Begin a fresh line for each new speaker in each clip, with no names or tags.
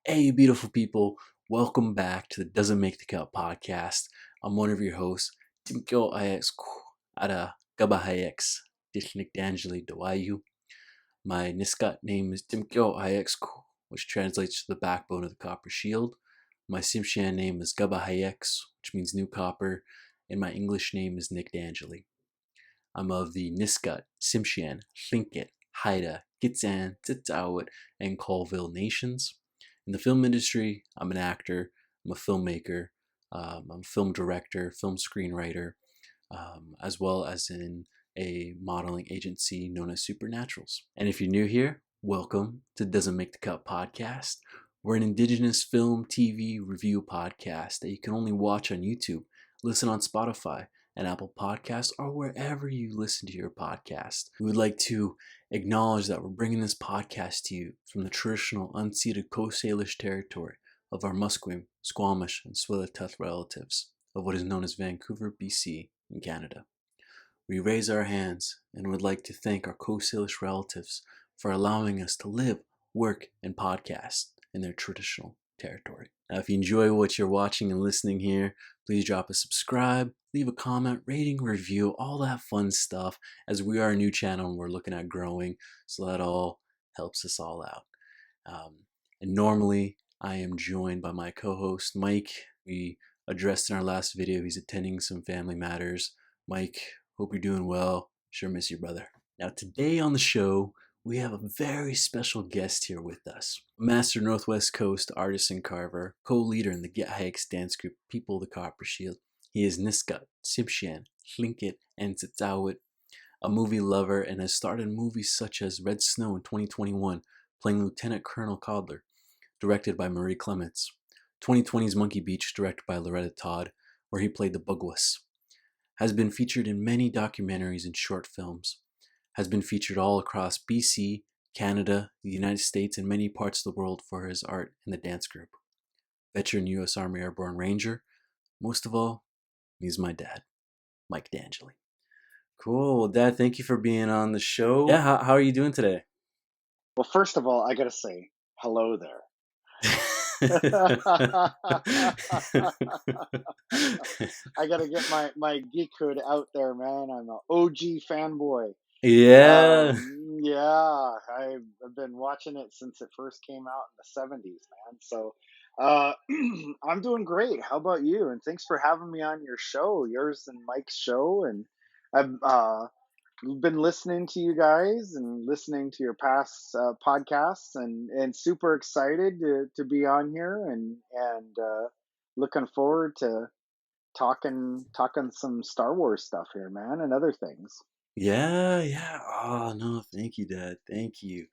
Hey, beautiful people. Welcome back to the Doesn't Make the Cut podcast. I'm one of your hosts, Timko Ayx Ada Gabahayx, Nick Dangeli Dawayu. My Nisga'a name is Timko Ayx, which translates to the backbone of the copper shield. My Tsimshian name is Gabahayx, which means new copper, and my English name is Nick Dangeli. I'm of the Nisga'a, Tsimshian, Tlingit, Haida, Gitxsan, Tsetsaut, and Colville nations. In the film industry, I'm an actor, I'm a filmmaker, I'm a film director, film screenwriter, as well as in a modeling agency known as Supernaturals. And if you're new here, welcome to Doesn't Make the Cut podcast. We're an Indigenous film, TV review podcast that you can only watch on YouTube, listen on Spotify, and Apple Podcasts, or wherever you listen to your podcast. We would like to acknowledge that we're bringing this podcast to you from the traditional unceded Coast Salish territory of our Musqueam, Squamish, and Swillituth relatives of what is known as Vancouver, BC, in Canada. We raise our hands and would like to thank our Coast Salish relatives for allowing us to live, work, and podcast in their traditional territory. Now, if you enjoy what you're watching and listening here, please drop a subscribe, leave a comment, rating, review, all that fun stuff, as we are a new channel and we're looking at growing, so that all helps us all out. And normally, I am joined by my co-host, Mike. We addressed in our last video, he's attending some family matters. Mike, hope you're doing well. Sure miss you, brother. Now, today on the show, we have a very special guest here with us. Master Northwest Coast artisan Carver, co-leader in the Get Hikes dance group People of the Copper Shield. He is Nisga'a, Tsimshian, Tlingit, and Tsetsaut, a movie lover, and has starred in movies such as Red Snow in 2021, playing Lieutenant Colonel Codler, directed by Marie Clements. 2020's Monkey Beach, directed by Loretta Todd, where he played the Bugwas. Has been featured in many documentaries and short films. Has been featured all across BC, Canada, the United States, and many parts of the world for his art in the dance group. Veteran U.S. Army Airborne Ranger. Most of all, he's my dad, Mike Dangeli. Cool. Well, Dad, thank you for being on the show. Yeah, how are you doing today?
Well, first of all, I gotta say, hello there. I gotta get my geekhood out there, man. I'm an OG fanboy.
Yeah.
Yeah, I've been watching it since it first came out in the 70s, man. So I'm doing great. How about you? And thanks for having me on your show, yours and Mike's show. And I've been listening to you guys and listening to your past podcasts, and super excited to be on here, and looking forward to talking some Star Wars stuff here, man, and other things.
Yeah. Oh, no, thank you, Dad. Thank you.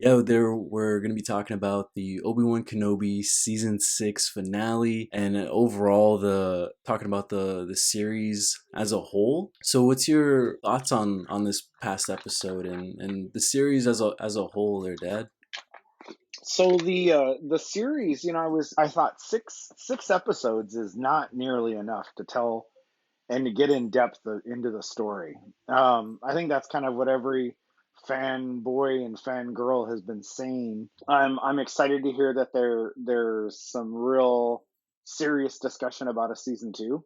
Yeah, we're going to be talking about the Obi-Wan Kenobi Season 6 finale and overall talking about the series as a whole. So what's your thoughts on this past episode and the series as a whole there, Dad?
So the series, I thought six episodes is not nearly enough to tell and to get in depth into the story. I think that's kind of what every fanboy and fangirl has been saying. I'm excited to hear that there's some real serious discussion about a season 2,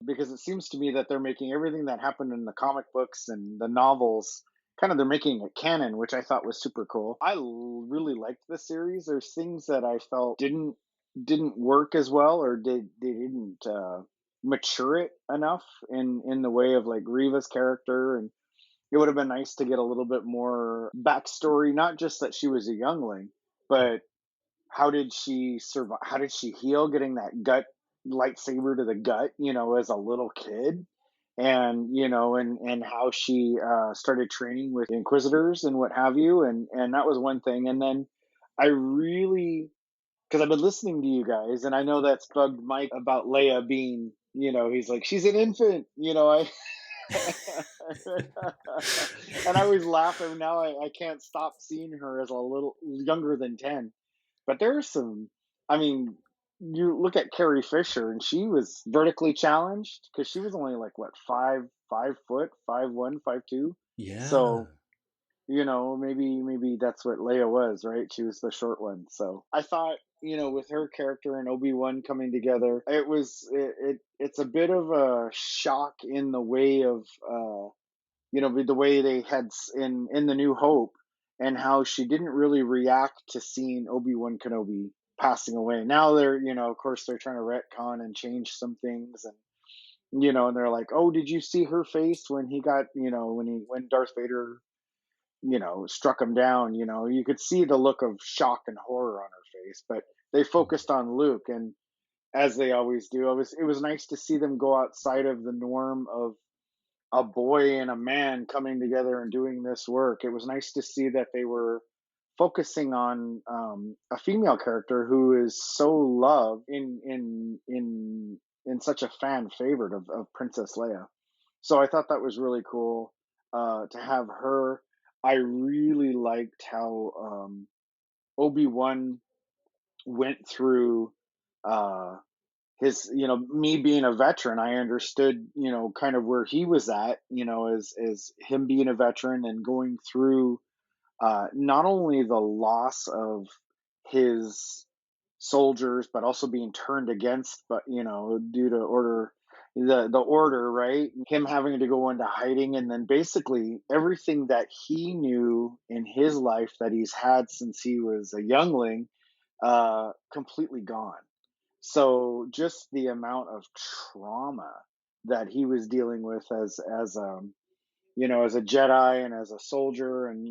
because it seems to me that they're making everything that happened in the comic books and the novels kind of, they're making it canon, which I thought was super cool. I really liked the series. There's things that I felt didn't work as well, or they didn't mature it enough in the way of like Reva's character, and it would have been nice to get a little bit more backstory, not just that she was a youngling, but how did she survive, how did she heal getting that gut lightsaber to the gut, as a little kid, and how she started training with inquisitors and what have you, and that was one thing. And then I really, because I've been listening to you guys, and I know that's bugged Mike about Leia being, he's like, she's an infant, I and I always laugh, and now I can't stop seeing her as a little younger than 10. But there's some, I mean, you look at Carrie Fisher, and she was vertically challenged because she was only like what, 5 foot, 5'1", 5'2".
Yeah.
So maybe that's what Leia was, right? She was the short one. So I thought with her character and Obi-Wan coming together, it's a bit of a shock in the way of the way they had in the New Hope, and how she didn't really react to seeing Obi-Wan Kenobi passing away. Now they're, of course, they're trying to retcon and change some things, and they're like, oh, did you see her face when he got, when Darth Vader, struck him down? You could see the look of shock and horror on her face, but they focused on Luke, and as they always do, it was nice to see them go outside of the norm of a boy and a man coming together and doing this work. It was nice to see that they were focusing on a female character who is so loved in such a fan favorite of Princess Leia. So I thought that was really cool to have her. I really liked how Obi-Wan went through uh, his, me being a veteran. I understood, kind of where he was at, as him being a veteran and going through not only the loss of his soldiers, but also being turned against, but due to the order, right? Him having to go into hiding, and then basically everything that he knew in his life that he's had since he was a youngling, completely gone. So just the amount of trauma that he was dealing with as a Jedi and as a soldier and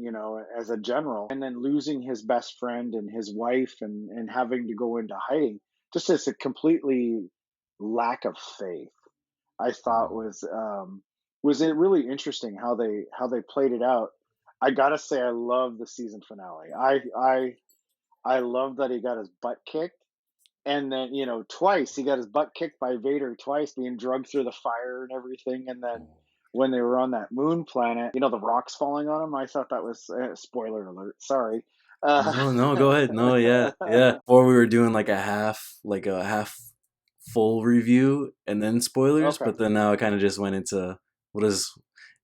as a general, and then losing his best friend and his wife, and having to go into hiding, just as a completely lack of faith, I thought was it really interesting how they played it out. I gotta say, I love the season finale. I love that he got his butt kicked, and then, twice he got his butt kicked by Vader, twice being drugged through the fire and everything. And then when they were on that moon planet, the rocks falling on him, I thought that was, spoiler alert, sorry.
No, no, go ahead. No, yeah, yeah. Before we were doing like a half full review and then spoilers,
Okay.
but then now it kind of just went into what is,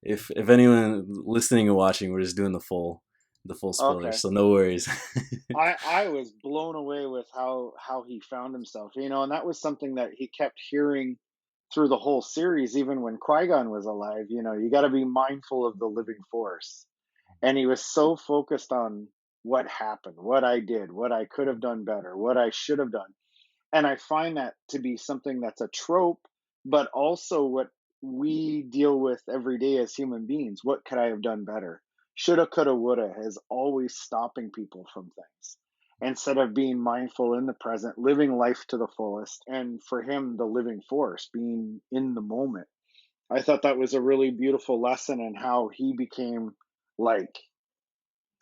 if anyone listening or watching, we're just doing the full spoilers,
Okay.
so no worries.
I was blown away with how he found himself, and that was something that he kept hearing through the whole series, even when Qui-Gon was alive. You got to be mindful of the living force, and he was so focused on what happened, what I did, what I could have done better, what I should have done. And I find that to be something that's a trope, but also what we deal with every day as human beings. What could I have done better? Shoulda, coulda, woulda is always stopping people from things instead of being mindful in the present, living life to the fullest. And for him, the living force, being in the moment. I thought that was a really beautiful lesson in how he became like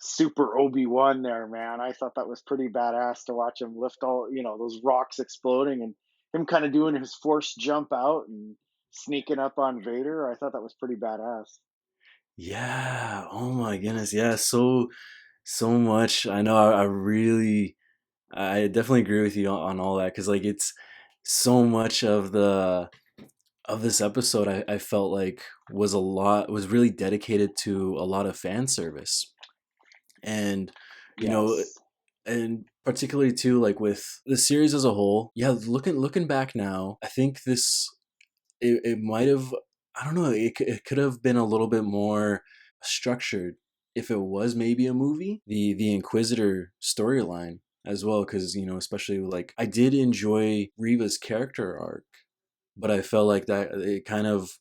super Obi-Wan there, man. I thought that was pretty badass to watch him lift all, those rocks exploding, and him kind of doing his force jump out and sneaking up on Vader. I thought that was pretty badass.
Yeah. Oh my goodness. Yeah. So much. I know. I definitely agree with you on all that, because like it's so much of this episode. I felt like was really dedicated to a lot of fan service, and you know
Yes.
and particularly too, like with the series as a whole. Yeah, looking back now, I think it might have, I don't know, it could have been a little bit more structured if it was maybe a movie. The Inquisitor storyline as well, because especially like I did enjoy Reva's character arc, but I felt like that it kind of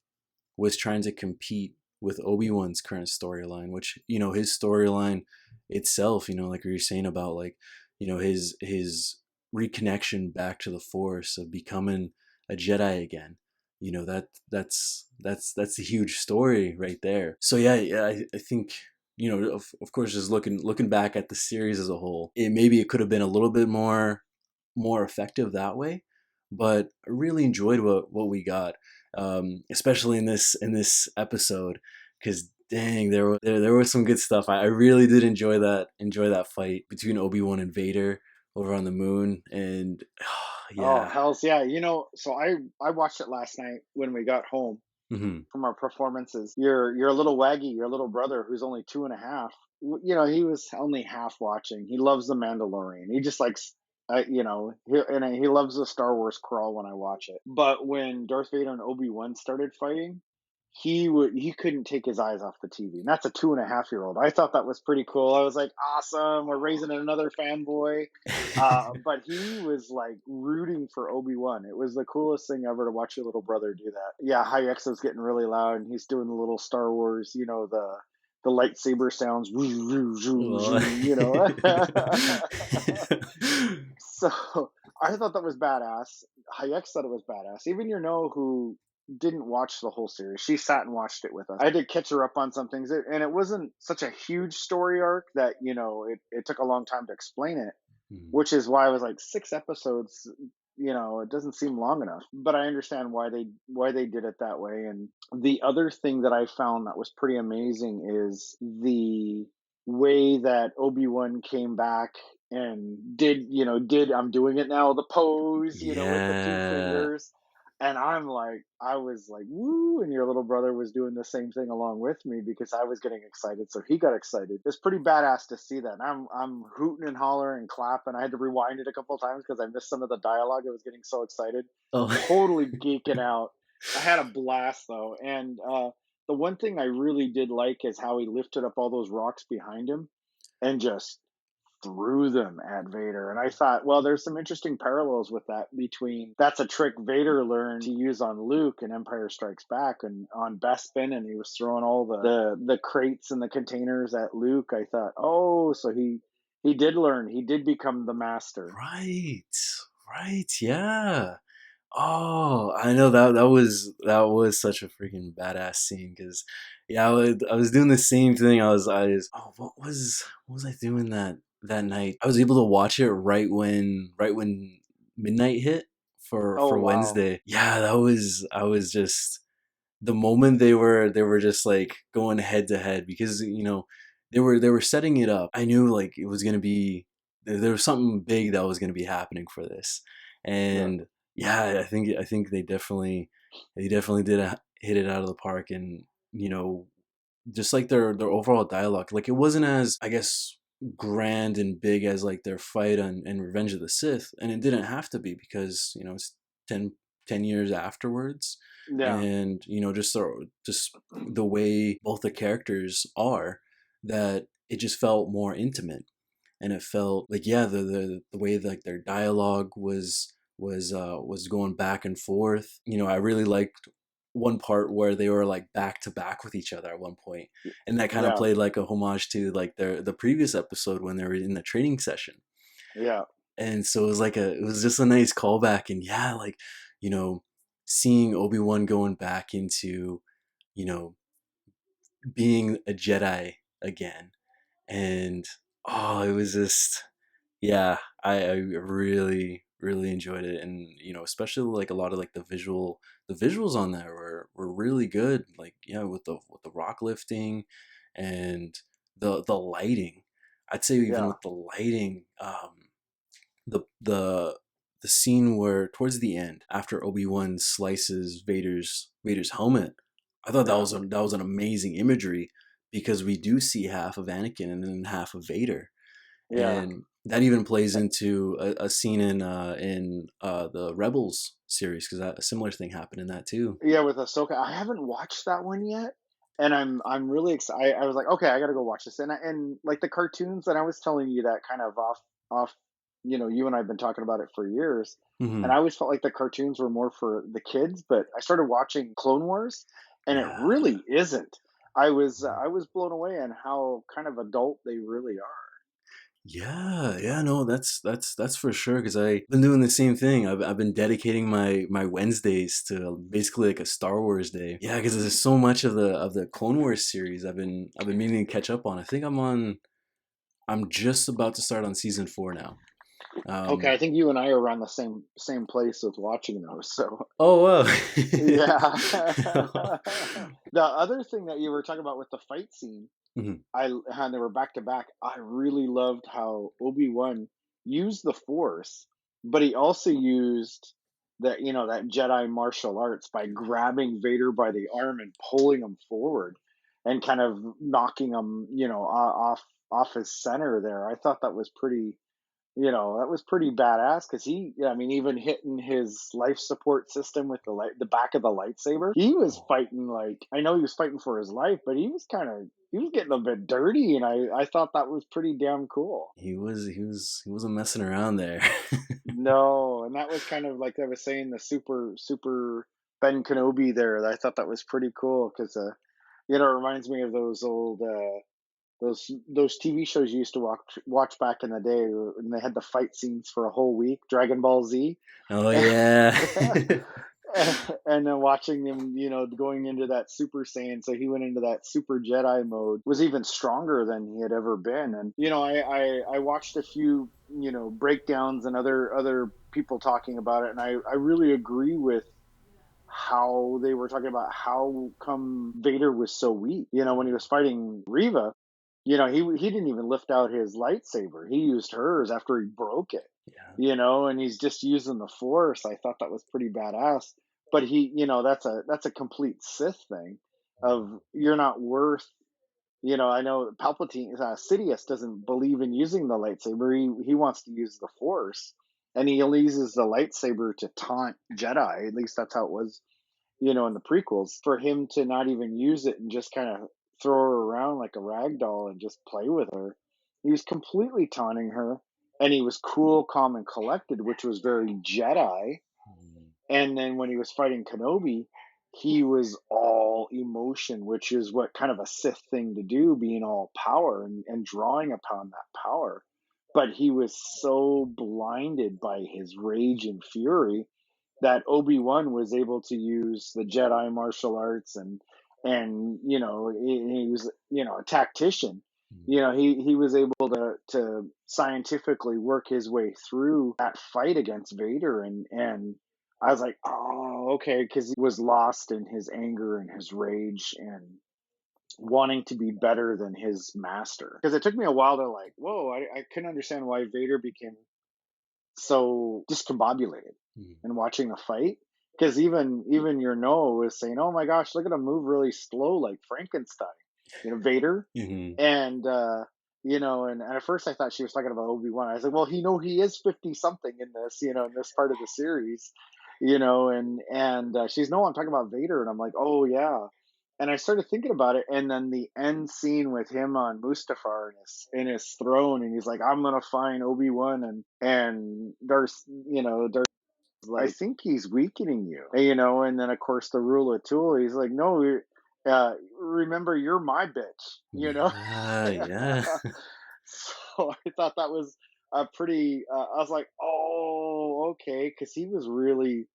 was trying to compete with Obi-Wan's current storyline, which, his storyline itself, like you were saying about like, his reconnection back to the Force, of becoming a Jedi again. That's a huge story right there. So yeah, yeah, I think, of course, just looking back at the series as a whole, maybe it could have been a little bit more effective that way. But I really enjoyed what we got, especially in this episode, because dang, there was some good stuff. I really did enjoy that fight between Obi-Wan and Vader over on the moon, and
Oh,
yeah.
hells yeah. So I watched it last night when we got home
Hmm.
from our performances. Your little waggy, your little brother, who's only 2.5. He was only half watching. He loves the Mandalorian. He just likes He loves the Star Wars crawl when I watch it. But when Darth Vader and Obi-Wan started fighting, he couldn't take his eyes off the TV. And that's a 2.5-year-old. I thought that was pretty cool. I was like, awesome, we're raising another fanboy. But he was like rooting for Obi-Wan. It was the coolest thing ever to watch your little brother do that. Yeah, Hayek's was getting really loud, and he's doing the little Star Wars, the lightsaber sounds,
Well,
So I thought that was badass. Hayek thought it was badass. Even who didn't watch the whole series, she sat and watched it with us. I had to catch her up on some things, and it wasn't such a huge story arc that it took a long time to explain it,
Hmm.
which is why I was like 6 episodes. It doesn't seem long enough, but I understand why they did it that way. And the other thing that I found that was pretty amazing is the way that Obi-Wan came back and did I'm doing it now, the pose, with the two
Yeah.
fingers. And I was like, woo, and your little brother was doing the same thing along with me because I was getting excited, so he got excited. It's pretty badass to see that. And I'm hooting and hollering and clapping. I had to rewind it a couple of times because I missed some of the dialogue. I was getting so excited,
Oh.
totally geeking out. I had a blast though, and the one thing I really did like is how he lifted up all those rocks behind him and just threw them at Vader. And I thought, well, there's some interesting parallels with that between that's a trick Vader learned to use on Luke in Empire Strikes Back and on Bespin, and he was throwing all the crates and the containers at Luke. I thought, oh, so he did learn. He did become the master.
Right. Right. Yeah. Oh, I know that was such a freaking badass scene because yeah, I was doing the same thing. Oh, what was I doing that night? I was able to watch it right when midnight hit
Oh
for
wow.
Wednesday. Yeah, that was I was just the moment they were just like going head to head because they were setting it up. I knew like it was gonna be there was something big that was gonna be happening for this,
Yeah.
and yeah, I think they definitely did hit it out of the park, and you know just like their overall dialogue, like it wasn't as I guess grand and big as like their fight on Revenge of the Sith, and it didn't have to be because it's 10 10 years afterwards,
Yeah.
and just the way both the characters are, that it just felt more intimate, and it felt like yeah the way like their dialogue was going back and forth. I really liked one part where they were like back to back with each other at one point, and that kind of
Yeah.
played like a homage to like the previous episode when they were in the training session.
Yeah.
And so it was just a nice callback, and yeah, like you know seeing Obi-Wan going back into you know being a Jedi again, and oh, it was just yeah, I really really enjoyed it, and especially like a lot of like the visuals on there were really good, like yeah, with the rock lifting and the lighting. I'd say even
Yeah.
with the lighting, the scene where towards the end after Obi-Wan slices Vader's helmet, I thought that
Yeah.
was an amazing imagery because we do see half of Anakin and then half of Vader,
Yeah.
and that even plays into a scene in the Rebels series because a similar thing happened in that too.
Yeah, with Ahsoka, I haven't watched that one yet, and I'm really excited. I was like, okay, I got to go watch this, and like the cartoons, and I was telling you that kind of off. You and I've been talking about it for years, and
Hmm.
I always felt like the cartoons were more for the kids, but I started watching Clone Wars, and it
Yeah.
really isn't. I was blown away on how kind of adult they really are.
Yeah, yeah, no, that's for sure. Because I've been doing the same thing. I've been dedicating my Wednesdays to basically like a Star Wars day. Yeah, because there's so much of the Clone Wars series I've been meaning to catch up on. I think I'm just about to start on season 4 now.
Okay,
Um,
I think you and I are around the same place with watching those, so.
oh
Yeah.
wow.
The other thing that you were talking about with the fight scene,
Mhm.
and they were back to back. I really loved how Obi-Wan used the Force, but he also used that Jedi martial arts by grabbing Vader by the arm and pulling him forward, and kind of knocking him, off his center there. I thought that was That was pretty badass because I mean, even hitting his life support system with the back of the lightsaber, he was
Oh,
fighting like I know he was fighting for his life, but he was getting a bit dirty, and I thought that was pretty damn cool.
he wasn't messing around there.
No, and that was kind of like I was saying, the super Ben Kenobi there. I thought that was pretty cool because it reminds me of those old those TV shows you used to watch back in the day when they had the fight scenes for a whole week, Dragon Ball Z.
Oh yeah.
And then watching him, going into that Super Saiyan. So he went into that Super Jedi mode, was even stronger than he had ever been. And I watched a few breakdowns and other people talking about it, and I really agree with how they were talking about how come Vader was so weak. When he was fighting Riva, he didn't even lift out his lightsaber. He used hers after he broke it.
Yeah.
And he's just using the Force. I thought that was pretty badass. But that's a complete Sith thing of you're not worth. I know Palpatine, Sidious doesn't believe in using the lightsaber. He wants to use the Force, and he only uses the lightsaber to taunt Jedi. At least that's how it was in the prequels, for him to not even use it and just kind of throw her around like a rag doll and just play with her. He was completely taunting her, and he was cool, calm, and collected, which was very Jedi.
Mm.
And then when he was fighting Kenobi, he was all emotion, which is what kind of a Sith thing to do, being all power and drawing upon that power. But he was so blinded by his rage and fury that Obi-Wan was able to use the Jedi martial arts, and he was a tactician.
Mm.
He was able to scientifically work his way through that fight against Vader, and I was like, oh, okay, because he was lost in his anger and his rage and wanting to be better than his master. Because it took me a while to like, whoa, I couldn't understand why Vader became so discombobulated
Mm.
and watching the fight, because even your Noah was saying, "Oh my gosh, look at him move really slow like Frankenstein," Vader,
Mhm.
and and at first I thought she was talking about Obi-Wan. I was like, well, he is 50 something in this, in this part of the series, and she's no, I'm talking about Vader, and I'm like, oh yeah. And I started thinking about it, and then the end scene with him on Mustafar in his throne, and he's like, "I'm gonna find Obi-Wan," and Darth like, I think he's weakening you, and then of course the rule of Tool, he's like, no, remember you're my bitch.
Yeah, yeah.
So I thought that was a pretty, I was like, oh, okay, because he was really,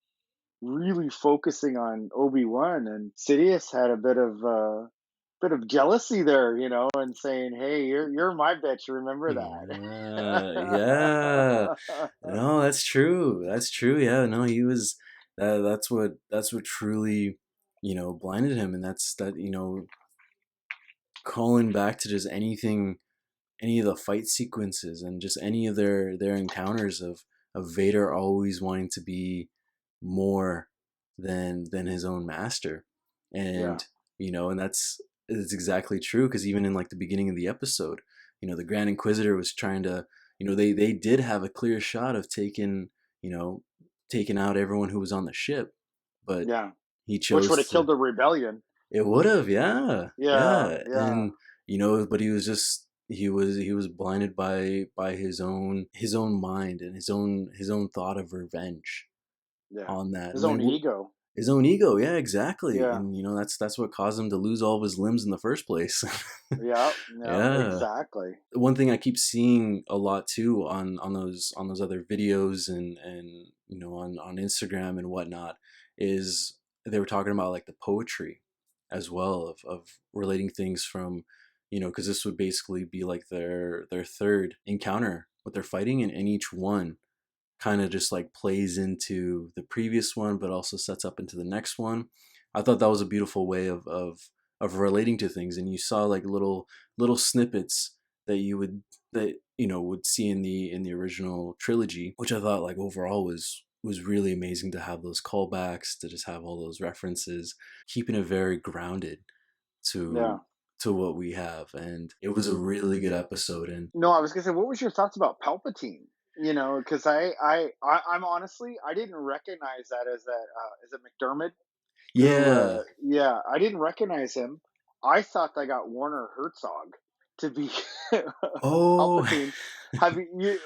really focusing on Obi-Wan, and Sidious had a bit of jealousy there, and saying, hey, you're my bitch, remember
Yeah, yeah.
that.
No, that's true. That's true. Yeah, no, he was that's what truly, blinded him, and that's that, calling back to just anything, any of the fight sequences and just any of their encounters of Vader always wanting to be more than his own master.
Yeah,
And and that's it's exactly true, because even in like the beginning of the episode, the Grand Inquisitor was trying to, they did have a clear shot of you know taking out everyone who was on the ship, but
yeah.
he
Which would have
chose
killed
to.
the rebellion.
It would have, yeah,
Yeah,
yeah.
yeah,
And but he was blinded by his own mind and his own thought of revenge
yeah.
on that.
His
And
own ego.
his own ego, yeah, exactly.
Yeah,
And that's what caused him to lose all of his limbs in the first place.
yeah, yeah,
Yeah.
exactly.
One thing I keep seeing a lot too on those other videos and on Instagram and whatnot is they were talking about like the poetry as well of relating things from, because this would basically be like their third encounter what they're fighting, and each one kind of just like plays into the previous one but also sets up into the next one. I thought that was a beautiful way of relating to things, and you saw like little snippets that would see in the original trilogy, which I thought like overall was really amazing to have those callbacks, to just have all those references, keeping it very grounded
Yeah.
to what we have. And it was a really good episode. And
No, I was gonna say, what was your thoughts about Palpatine? Because I'm honestly, I didn't recognize that as that, is it McDermott? Who,
Yeah.
yeah, I didn't recognize him. I thought they got Werner Herzog to be
Oh.
Palpatine.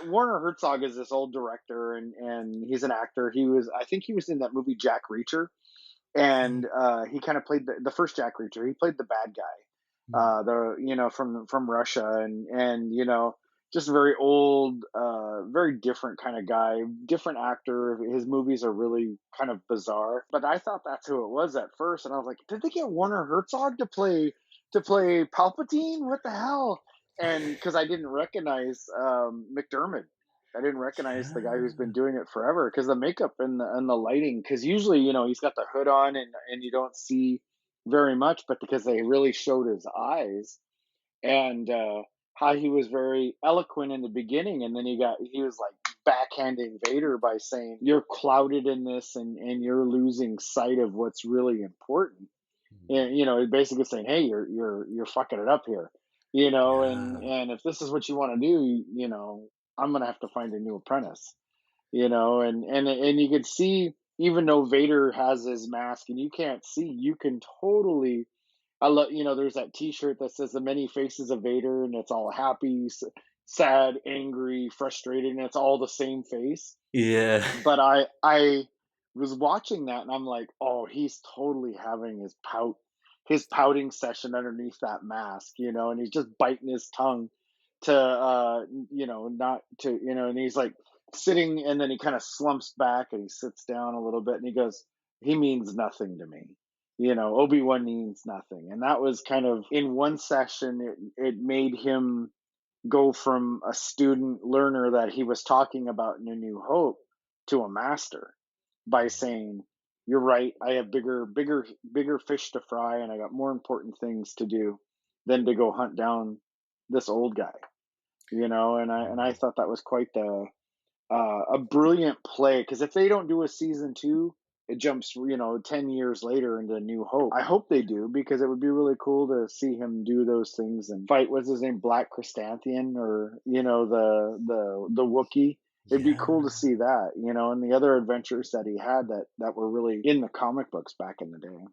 Werner Herzog is this old director, and he's an actor. I think he was in that movie Jack Reacher, and he kind of played the first Jack Reacher. He played the bad guy, from Russia, and just very old, very different kind of guy, different actor. His movies are really kind of bizarre, but I thought that's who it was at first, and I was like, did they get Werner Herzog to play Palpatine? What the hell? And because I didn't recognize McDermott. I didn't recognize the guy who's been
Yeah.
doing it forever because the makeup and the lighting. Because usually, he's got the hood on and you don't see very much, but because they really showed his eyes and how he was very eloquent in the beginning, and then he was like backhanding Vader by saying, "You're clouded in this, and you're losing sight of what's really important." And basically saying, "Hey, you're fucking it up here," and
Yeah.
if this is what you want to do, I'm gonna have to find a new apprentice, and you could see, even though Vader has his mask and you can't see, you can totally. I love, there's that T-shirt that says the many faces of Vader, and it's all happy, sad, angry, frustrated, and it's all the same face.
Yeah.
But I was watching that and I'm like, oh, he's totally having his pouting session underneath that mask, and he's just biting his tongue to not to and he's like sitting, and then he kind of slumps back and he sits down a little bit and he goes, he means nothing to me. Obi-Wan means nothing. And that was kind of in one session, it made him go from a student learner that he was talking about in A New Hope to a master by saying, "You're right. I have bigger fish to fry, and I got more important things to do than to go hunt down this old guy." And I thought that was quite a brilliant play, because if they don't do a season two, it jumps 10 years later into New Hope. I hope they do, because it would be really cool to see him do those things and fight. What's his name, Black Chrysanthemum, or the Wookiee. It'd be
Yeah.
cool to see that, and the other adventures that he had that were really in the comic books back in the day.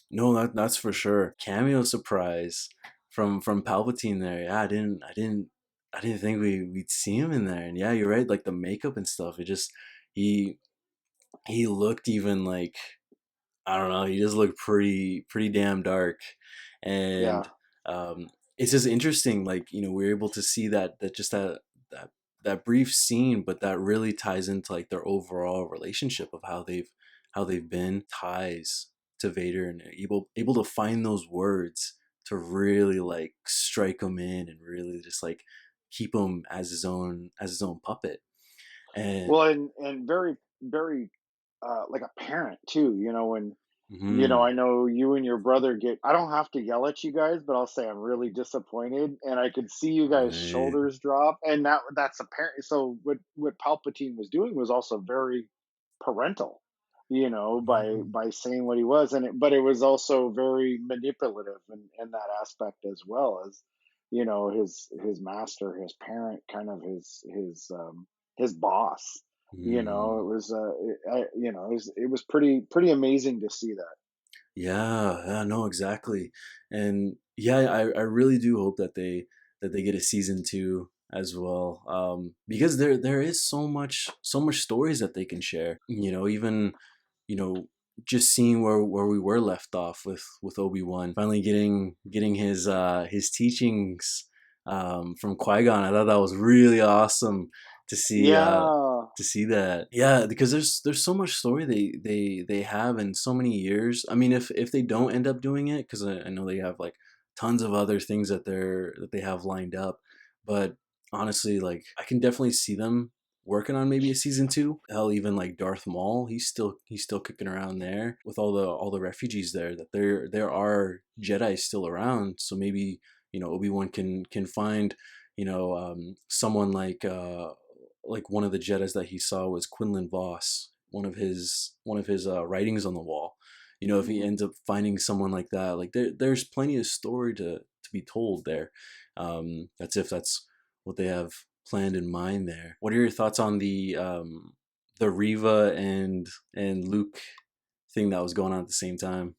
No, that's for sure. Cameo surprise from Palpatine there. Yeah, I didn't think we'd see him in there. And yeah, you're right. Like the makeup and stuff. It just he he looked even like, I don't know. He just looked pretty damn dark, and
Yeah.
um, it's just interesting. Like we're able to see that that brief scene, but that really ties into like their overall relationship of how they've been ties to Vader, and able to find those words to really like strike him in and really just like keep him as his own puppet. And
Well, and very, very, like a parent too. When
mhm,
I know you and your brother get. I don't have to yell at you guys, but I'll say I'm really disappointed, and I could see you guys'
right,
shoulders drop, and that's apparent. So what Palpatine was doing was also very parental,
mhm,
by saying what he was, but it was also very manipulative in that aspect, as well as his master, his parent, kind of his boss. It
mhm.
was it was pretty amazing to see that.
Yeah, yeah, no, exactly. And yeah, I really do hope that they get a season two as well. Because there is so much stories that they can share. Even you know just seeing where we were left off with Obi-Wan finally getting his teachings from Qui-Gon. I thought that was really awesome to see
Yeah.
to see that. Yeah, because there's so much story they have in so many years. I mean, if they don't end up doing it, because I know they have like tons of other things that they have lined up, but honestly, like I can definitely see them working on maybe a season two. Hell, even like Darth Maul, he's still kicking around there with all the refugees there. That there are Jedi still around, so maybe Obi-Wan can find someone like one of the Jedis that he saw was Quinlan Voss, one of his writings on the wall. If he
Mhm.
ends up finding someone like that, like there's plenty of story to be told there. That's if that's what they have planned in mind there. What are your thoughts on the Riva and Luke thing that was going on at the same time?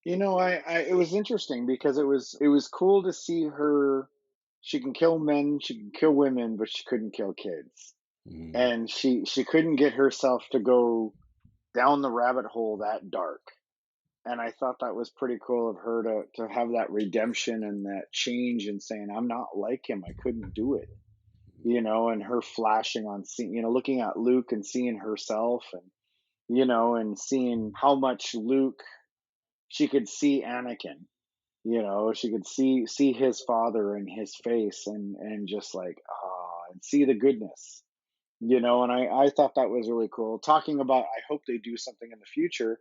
I it was interesting because it was cool to see her. She can kill men, she can kill women, but she couldn't kill kids.
Mm,
And she couldn't get herself to go down the rabbit hole that dark. And I thought that was pretty cool of her to have that redemption and that change and saying, I'm not like him. I couldn't do it. And her flashing on scene, looking at Luke and seeing herself and seeing how much Luke she could see Anakin. She could see his father in his face and just like and see the goodness. And I thought that was really cool. Talking about, I hope they do something in the future.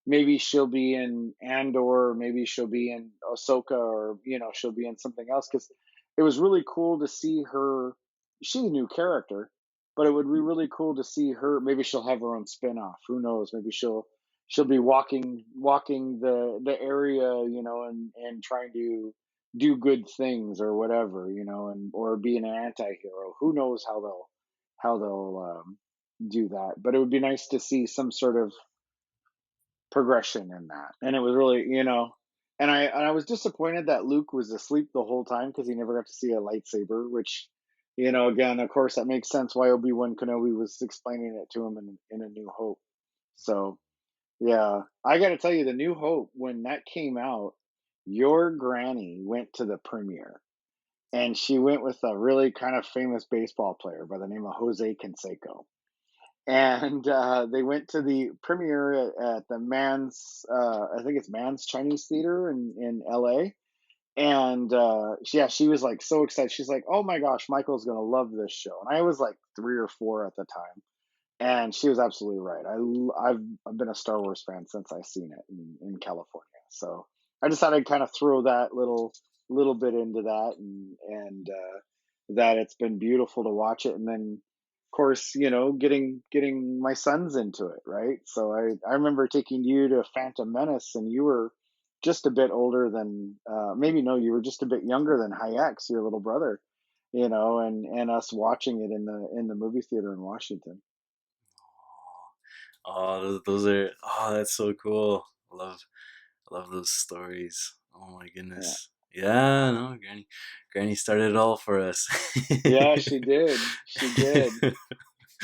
Maybe she'll be in Andor, maybe she'll be in Ahsoka, or she'll be in something else. Because it was really cool to see her. She's a new character, but it would be really cool to see her. Maybe she'll have her own spin-off. Who knows? Maybe she'll be walking the area, and trying to do good things or whatever, and or be an anti-hero. Who knows how they'll do that. But it would be nice to see some sort of progression in that. And it was really, and I was disappointed that Luke was asleep the whole time because he never got to see a lightsaber. Which, again, of course, that makes sense why Obi-Wan Kenobi was explaining it to him in A New Hope. So yeah, I got to tell you, The New Hope, when that came out, your granny went to the premiere. And she went with a really kind of famous baseball player by the name of Jose Canseco. And they went to the premiere at the I think it's Man's Chinese Theater in LA. And yeah, she was like so excited. She's like, "Oh my gosh, Michael's gonna love this show." And I was like 3 or 4 at the time, and she was absolutely right. I've been a Star Wars fan since I seen it in California. So I decided to kind of throw that little bit into that, and that it's been beautiful to watch it. And then of course, getting my sons into it, right? So I remember taking you to Phantom Menace, and you were just a bit older than maybe no, you were just a bit younger than Hayek's, your little brother, and us watching it in the movie theater in Washington.
oh, those are, oh, that's so cool. I love those stories. Oh my
Yeah.
goodness. Yeah, no, Granny started it all for us.
Yeah, she did. She did.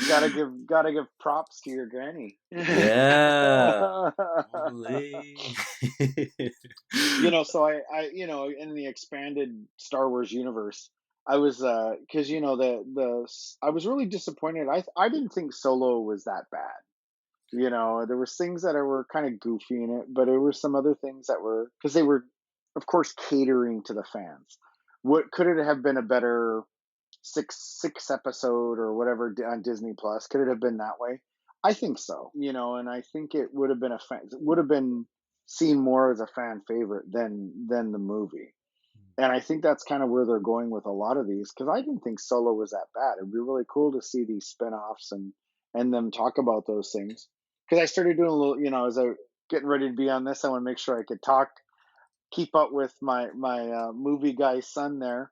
Gotta give props to your granny.
Yeah. Holy.
So I in the expanded Star Wars universe, I was because I was really disappointed. I didn't think Solo was that bad. There was things that were kind of goofy in it, but there were some other things that were, because they were, of course, catering to the fans. What could it have been a better six episode or whatever on Disney Plus? Could it have been that way? I think so. And I think it would have been would have been seen more as a fan favorite than the movie. And I think that's kind of where they're going with a lot of these, because I didn't think Solo was that bad. It'd be really cool to see these spin-offs and them talk about those things. Because I started doing a little, as I getting ready to be on this, I want to make sure I could keep up with my movie guy son there,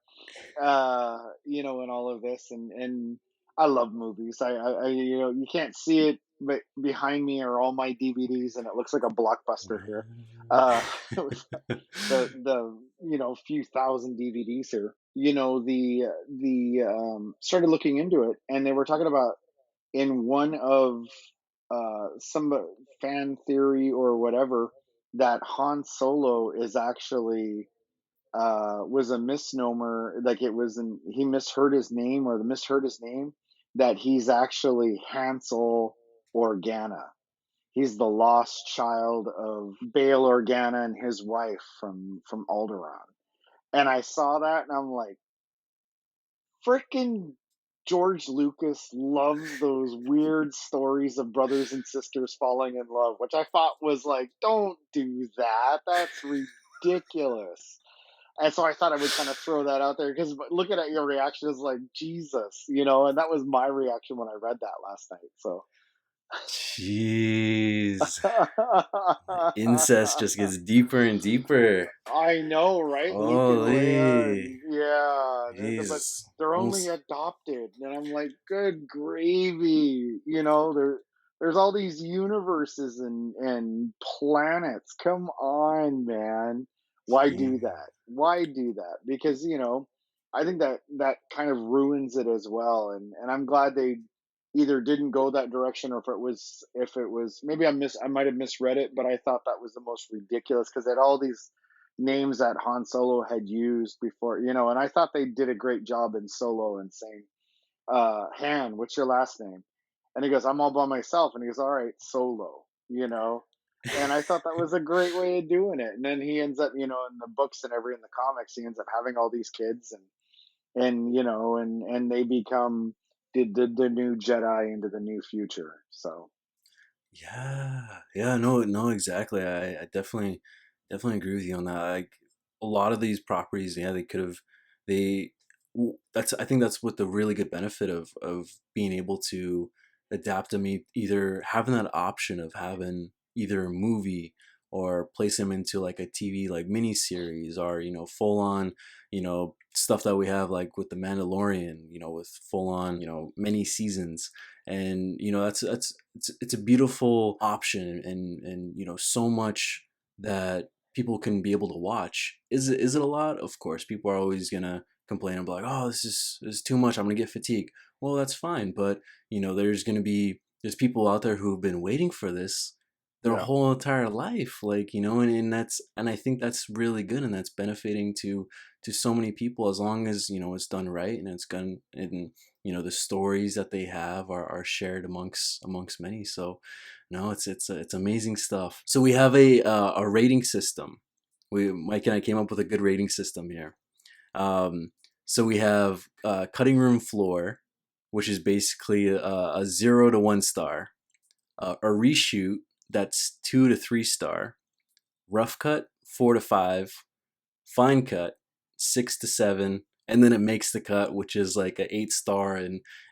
in all of this, and I love movies. You can't see it, but behind me are all my DVDs, and it looks like a blockbuster here. With the few thousand DVDs here. The started looking into it, and they were talking about in one of some fan theory or whatever that Han Solo is actually was a misnomer. Like it was he misheard his name, or the misheard his name, that he's actually Hansel Organa. He's the lost child of Bail Organa and his wife from Alderaan. And I saw that and I'm like, freaking George Lucas loves those weird stories of brothers and sisters falling in love, which I thought was like, don't do that. That's ridiculous. And so I thought I would kind of throw that out there, because looking at your reaction is like, Jesus, and that was my reaction when I read that last night. So
Jeez. Incest just gets deeper and deeper.
I know, right? Luke and Leia,
Holy.
and yeah, but
Jeez.
they're only
Almost.
adopted, and I'm like, good gravy. There's all these universes and planets. Come on, man. Why do
Jeez.
that? Why do that? Because I think that kind of ruins it as well. And I'm glad they either didn't go that direction, or if it was maybe I might have misread it, but I thought that was the most ridiculous because it had all these names that Han Solo had used before, and I thought they did a great job in Solo and saying, Han, what's your last name? And he goes, I'm all by myself. And he goes, all right, Solo. And I thought that was a great way of doing it. And then he ends up, in the books and in the comics, he ends up having all these kids, and they become the new Jedi into the new future. So
Yeah, yeah, no, no, exactly. I definitely agree with you on that. Like a lot of these properties, yeah, they could have, that's, I think that's what the really good benefit of being able to adapt them, either having that option of having either a movie or place them into like a TV like mini series, or full on, stuff that we have like with the Mandalorian, with full on, many seasons. And that's it's a beautiful option, and so much that people can be able to watch. Is it a lot? Of course people are always gonna complain and be like, oh, this is too much, I'm gonna get fatigued. Well, that's fine, but there's people out there who've been waiting for this their
yeah,
whole entire life, like, and I think that's really good, and that's benefiting to so many people, as long as it's done right, and it's done, and the stories that they have are shared amongst many. So no, it's amazing stuff. So we have a rating system. We Mike and I came up with a good rating system here. um so we have cutting room floor, which is basically a 0 to 1 star. A reshoot, that's 2 to 3 star. Rough cut, 4 to 5. Fine cut, 6 to 7, and then it makes the cut, which is like a 8 star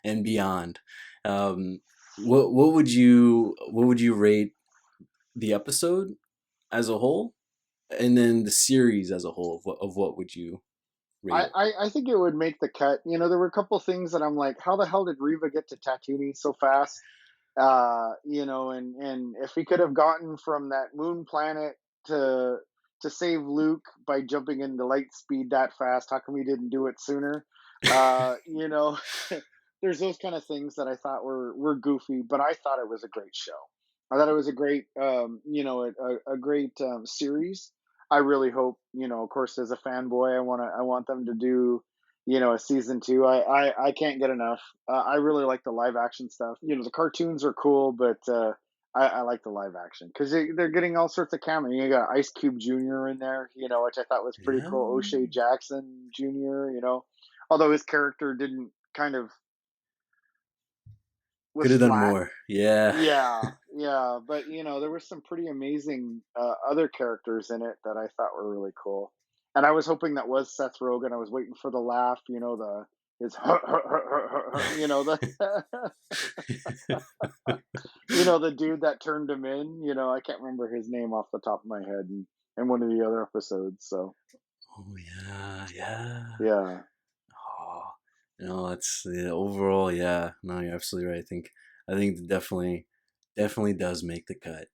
and beyond. Um, what would you rate the episode as a whole, and then the series as a whole? Of what would you rate it?
I think it would make the cut. There were a couple things that I'm like, how the hell did Riva get to Tatooine so fast? And if he could have gotten from that moon planet to to save Luke by jumping into light speed that fast, how come he didn't do it sooner? Uh, you know, there's those kind of things that I thought were goofy, but I thought it was a great show. I thought it was a great, a great series. I really hope, of course, as a fanboy, I want them to do, a season two. I can't get enough. I really like the live action stuff. The cartoons are cool, but I like the live action because they're getting all sorts of cameo. You got Ice Cube Jr. in there, which I thought was pretty
Yeah,
cool. O'Shea Jackson Jr. Although his character didn't kind of
could
was
have done
flat.
more. Yeah,
Yeah, yeah, but there were some pretty amazing other characters in it that I thought were really cool, and I was hoping that was Seth Rogen. I was waiting for the laugh, the his, the the dude that turned him in. I can't remember his name off the top of my head, in one of the other episodes. So
oh yeah, yeah.
yeah,
Oh, it's, yeah, overall, yeah. No, you're absolutely right. I think it definitely does make the cut.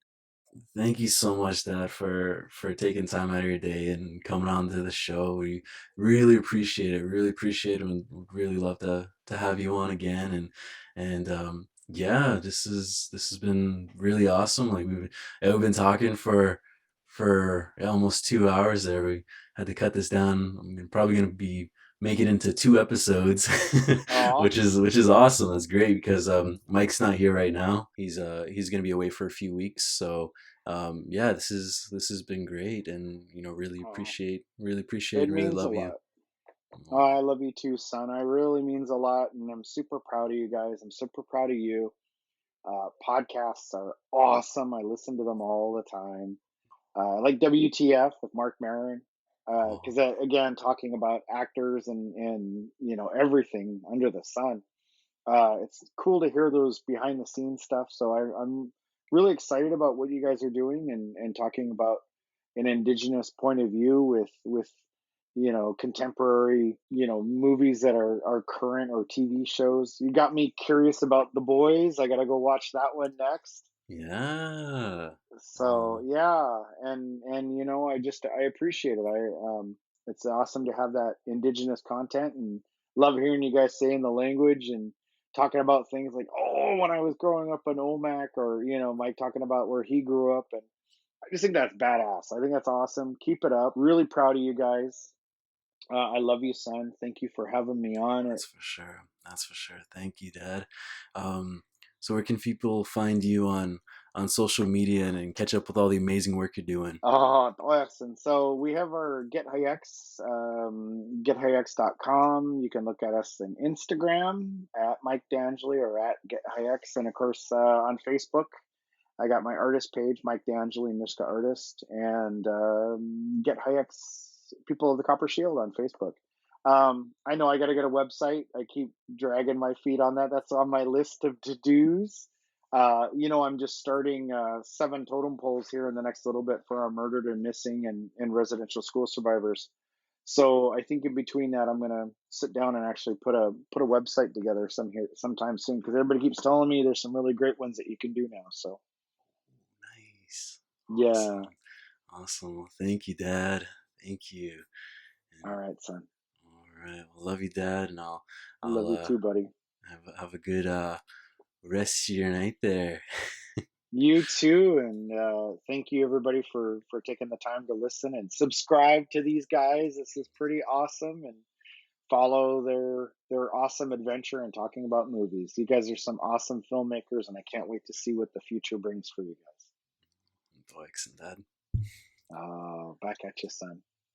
Thank you so much, Dad, for taking time out of your day and coming on to the show. We really appreciate it. Really appreciate it, and would really love to have you on again. And yeah, this has been really awesome. Like we've been talking for yeah, almost 2 hours there. We had to cut this down. I'm probably gonna be make it into 2 episodes,
aw,
which is awesome. That's great because Mike's not here right now. He's gonna be away for a few weeks, so yeah, this has been great, and
aw.
really appreciate
It
and really
means a
love you.
lot. Oh,
Oh,
I love you too, son. I really means a lot, and I'm super proud of you guys. I'm super proud of you. Podcasts are awesome. I listen to them all the time. I like WTF with Mark Maron, because
oh,
again, talking about actors and everything under the sun. It's cool to hear those behind the scenes stuff. So I'm really excited about what you guys are doing and talking about an indigenous point of view with contemporary movies that are current or TV shows. You got me curious about The Boys. I got to go watch that one next.
Yeah.
So yeah, and I appreciate it. It's awesome to have that indigenous content, and love hearing you guys saying the language and talking about things like, oh, when I was growing up in Omak, or Mike talking about where he grew up. And I just think that's badass. I think that's awesome. Keep it up. Really proud of you guys. I love you, son. Thank you for having me on it.
That's for sure. That's for sure. Thank you, Dad. Um, so where can people find you on social media and catch up with all the amazing work you're doing?
Oh, awesome. So we have our Get Hayeks, gethayeks.com. You can look at us on Instagram at Mike Dangeli or at Get Hayeks. And of course, on Facebook, I got my artist page, Mike Dangeli, Nisga'a Artist, and Get Hayeks, People of the Copper Shield on Facebook. I know I got to get a website. I keep dragging my feet on that. That's on my list of to-dos. I'm just starting 7 totem poles here in the next little bit for our murdered and missing and residential school survivors. So I think in between that, I'm gonna sit down and actually put a website together sometime soon, because everybody keeps telling me there's some really great ones that you can do now. So
Nice.
yeah,
Awesome. Awesome. Well, thank you, Dad. Thank you.
all
And
right, son.
all right. Well, love you, Dad, and I'll
Love you too, buddy.
have a good rest of your night there.
You too, and thank you everybody for taking the time to listen and subscribe to these guys. This is pretty awesome, and follow their awesome adventure and talking about movies. You guys are some awesome filmmakers, and I can't wait to see what the future brings for you guys.
Thanks, Dad.
Back at you, son.